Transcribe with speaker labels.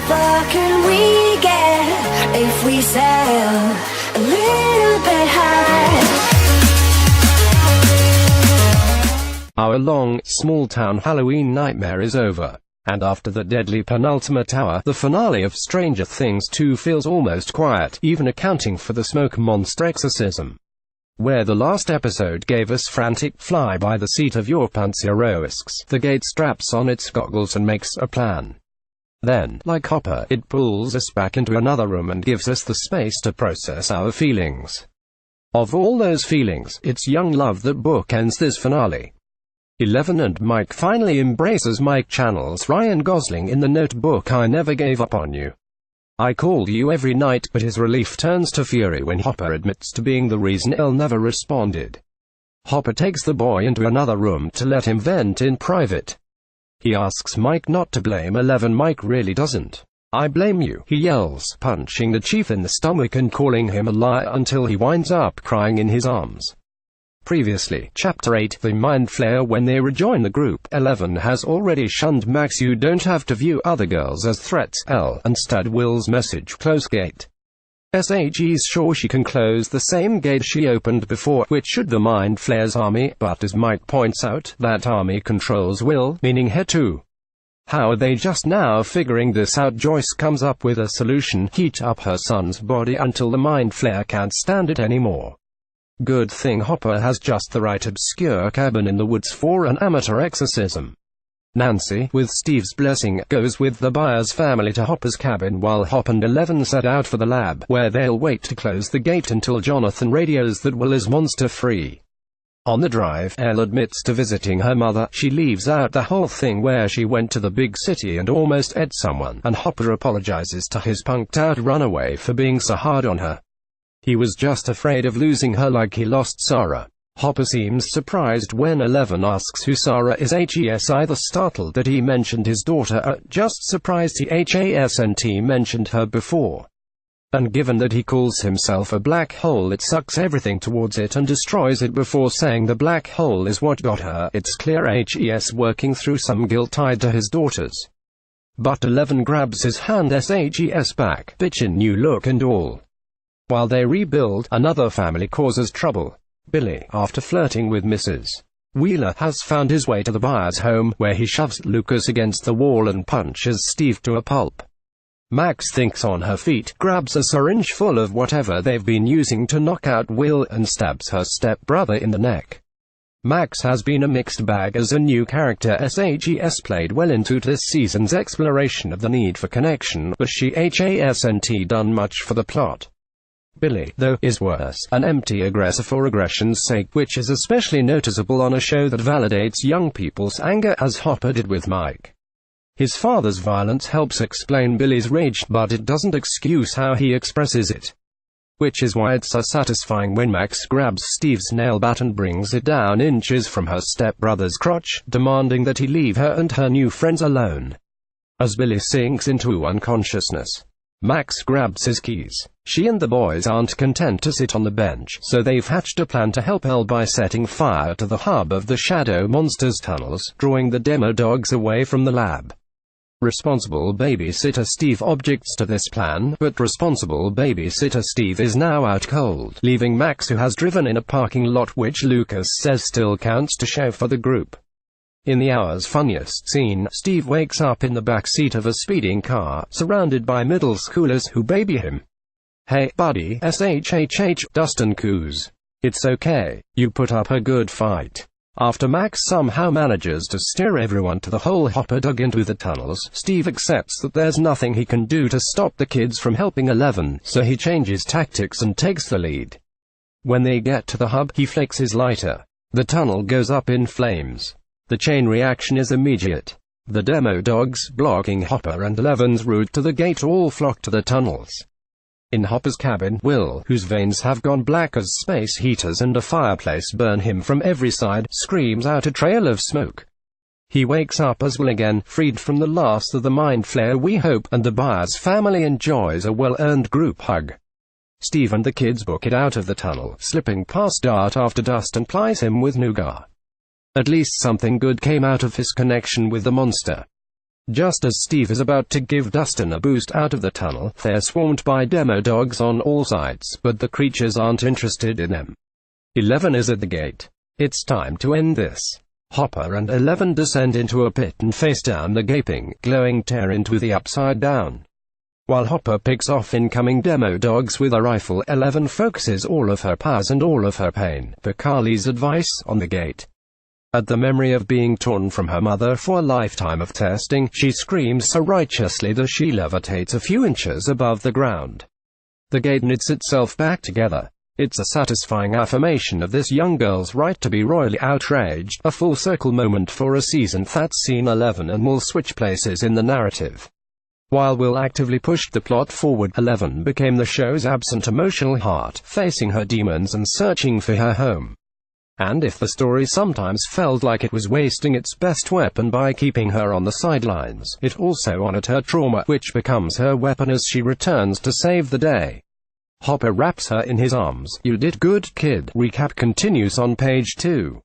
Speaker 1: far can we get if we sail a little bit high?
Speaker 2: Our long, small-town Halloween nightmare is over, and after the deadly penultimate hour, the finale of Stranger Things 2 feels almost quiet, even accounting for the smoke monster exorcism. Where the last episode gave us frantic fly-by-the-seat of your pants heroics, the gate straps on its goggles and makes a plan. Then, like Hopper, it pulls us back into another room and gives us the space to process our feelings. Of all those feelings, it's young love that bookends this finale. 11 and Mike finally embraces Mike channels Ryan Gosling in The Notebook. I never gave up on you. I called you every night, but his relief turns to fury when Hopper admits to being the reason Elle never responded. Hopper takes the boy into another room to let him vent in private. He asks Mike not to blame 11. Mike really doesn't. I blame you, he yells, punching the chief in the stomach and calling him a liar until he winds up crying in his arms. Previously, Chapter 8, The Mind Flayer. When they rejoin the group, 11 has already shunned Max. You don't have to view other girls as threats, Elle, and stud Will's message, close gate. SHE's sure she can close the same gate she opened before, which should the Mind Flayer's army, but as Mike points out, that army controls Will, meaning her too. How are they just now figuring this out? Joyce comes up with a solution: heat up her son's body until the Mind Flayer can't stand it anymore. Good thing Hopper has just the right obscure cabin in the woods for an amateur exorcism. Nancy, with Steve's blessing, goes with the Byers family to Hopper's cabin while Hop and 11 set out for the lab, where they'll wait to close the gate until Jonathan radios that Will is monster-free. On the drive, Elle admits to visiting her mother. She leaves out the whole thing where she went to the big city and almost ate someone, and Hopper apologizes to his punked-out runaway for being so hard on her. He was just afraid of losing her like he lost Sarah. Hopper seems surprised when 11 asks who Sarah is. Hes either startled that he mentioned his daughter or just surprised he hasn't mentioned her before. And given that he calls himself a black hole, it sucks everything towards it and destroys it before saying the black hole is what got her. It's clear Hes working through some guilt tied to his daughters. But 11 grabs his hand. Shes back, bitchin' new look and all. While they rebuild, another family causes trouble. Billy, after flirting with Mrs. Wheeler, has found his way to the Byers' home, where he shoves Lucas against the wall and punches Steve to a pulp. Max thinks on her feet, grabs a syringe full of whatever they've been using to knock out Will, and stabs her step-brother in the neck. Max has been a mixed bag as a new character. Shes played well into this season's exploration of the need for connection, but she hasn't done much for the plot. Billy, though, is worse, an empty aggressor for aggression's sake, which is especially noticeable on a show that validates young people's anger as Hopper did with Mike. His father's violence helps explain Billy's rage, but it doesn't excuse how he expresses it. Which is why it's so satisfying when Max grabs Steve's nail bat and brings it down inches from her stepbrother's crotch, demanding that he leave her and her new friends alone. As Billy sinks into unconsciousness, Max grabs his keys. She and the boys aren't content to sit on the bench, so they've hatched a plan to help Elle by setting fire to the hub of the Shadow Monster's tunnels, drawing the demo dogs away from the lab. Responsible babysitter Steve objects to this plan, but responsible babysitter Steve is now out cold, leaving Max, who has driven in a parking lot which Lucas says still counts, to show for the group. In the hour's funniest scene, Steve wakes up in the back seat of a speeding car, surrounded by middle schoolers who baby him. Hey, buddy, SHHH, Dustin coos. It's okay. You put up a good fight. After Max somehow manages to steer everyone to the hole Hopper dug into the tunnels, Steve accepts that there's nothing he can do to stop the kids from helping 11, so he changes tactics and takes the lead. When they get to the hub, he flicks his lighter. The tunnel goes up in flames. The chain reaction is immediate. The demo dogs, blocking Hopper and 11's route to the gate, all flock to the tunnels. In Hopper's cabin, Will, whose veins have gone black as space heaters and a fireplace burn him from every side, screams out a trail of smoke. He wakes up as Will again, freed from the last of the Mind Flayer, we hope, and the Byers family enjoys a well-earned group hug. Steve and the kids book it out of the tunnel, slipping past Dart after Dustin plies him with nougat. At least something good came out of his connection with the monster. Just as Steve is about to give Dustin a boost out of the tunnel, they're swarmed by demo dogs on all sides, but the creatures aren't interested in them. 11 is at the gate. It's time to end this. Hopper and 11 descend into a pit and face down the gaping, glowing tear into the Upside Down. While Hopper picks off incoming demo dogs with a rifle, 11 focuses all of her powers and all of her pain, per Carly's advice, on the gate. At the memory of being torn from her mother for a lifetime of testing, she screams so righteously that she levitates a few inches above the ground. The gate knits itself back together. It's a satisfying affirmation of this young girl's right to be royally outraged, a full circle moment for a season that's seen 11 and will switch places in the narrative. While Will actively pushed the plot forward, 11 became the show's absent emotional heart, facing her demons and searching for her home. And if the story sometimes felt like it was wasting its best weapon by keeping her on the sidelines, it also honored her trauma, which becomes her weapon as she returns to save the day. Hopper wraps her in his arms. "You did good, kid." Recap continues on page 2.